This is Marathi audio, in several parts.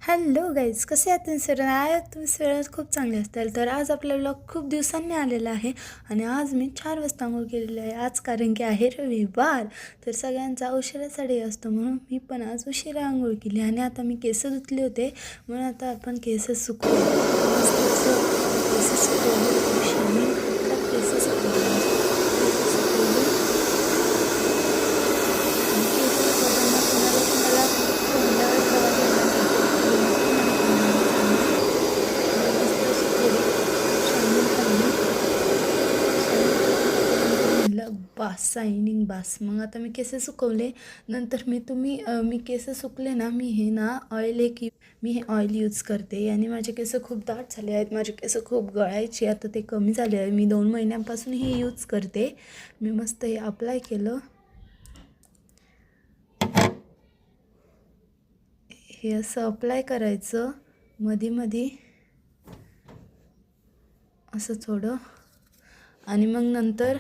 हॅलो गाईज, कसे आहात तुम्ही सर? तुम्ही सगळ्यात खूप चांगले असताल. तर आज आपला ब्लॉग खूप दिवसांनी आलेला आहे आणि आज मी 4 वाजता आंघोळ केलेली आहे. आज कारण की आहे रविवार, तर सगळ्यांचा उशिराचा डे असतो म्हणून मी पण आज उशिरा आंघोळ केली. आणि आता मी केस धुतले होते म्हणून आता आपण केस सुकवू. केस सुकवले केस सुकवले बास सायनिंग बास. मग आता मी केस सुकवले नंतर मी केस सुकले ना, मी हे ऑइल यूज करते आणि माझे केस खूप दाट झाले आहेत. माझे केस खूप गळायचे, आता ते कमी झाले आहे. मी 2 महिन्यांपासून हे यूज करते. मी मस्त हे अप्लाय केलं. हे असं अप्लाय करायचं मध्ये असं थोडं, आणि मग नंतर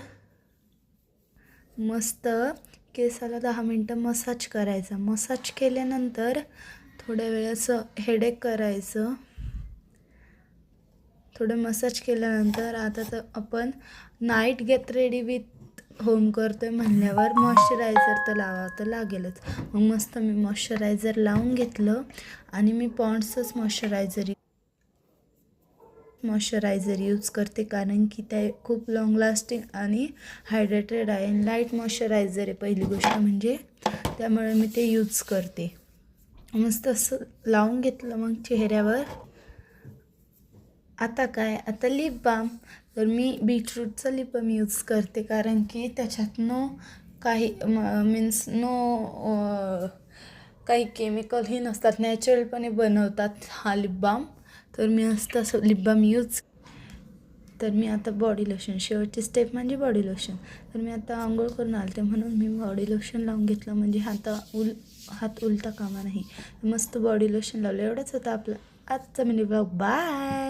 मस्त केसाला 10 मिनटं मसाज करायचा. मसाज केल्यानंतर थोड्या वेळ असं हेडेक करायचं. थोडं मसाज केल्यानंतर आता तर आपण night get ready with home करतोय म्हणल्यावर मॉइश्चरायझर तर लावावं तर लागेलच. मग मस्त मी मॉइश्चरायझर लावून घेतलं आणि मी पॉन्ड्सच मॉइश्चरायझर यूज करते कारण की ते खूप लॉंग लास्टिंग आणि हायड्रेटेड आहे. लाईट मॉइश्चरायझर आहे पहिली गोष्ट म्हणजे, त्यामुळे मी ते यूज करते. मस्त असं लावून घेतलं मग चेहऱ्यावर. आता लिप बाम. तर मी बीटरूटचं लिप बाम यूज करते कारण की त्याच्यात काही काही केमिकलही नसतात, नॅचरलपणे बनवतात हा लिप बाम. तर मी असं लिप बाम तर मी आता बॉडी लोशन, शेवटची स्टेप म्हणजे बॉडी लोशन. तर मी आता आंघोळ करून आलते म्हणून मी बॉडी लोशन लावून घेतलं म्हणजे हात उलटा कामा नाही. मस्त बॉडी लोशन लावलं. एवढंच होतं आपलं आजचा मिनी ब्लॉग. बाय.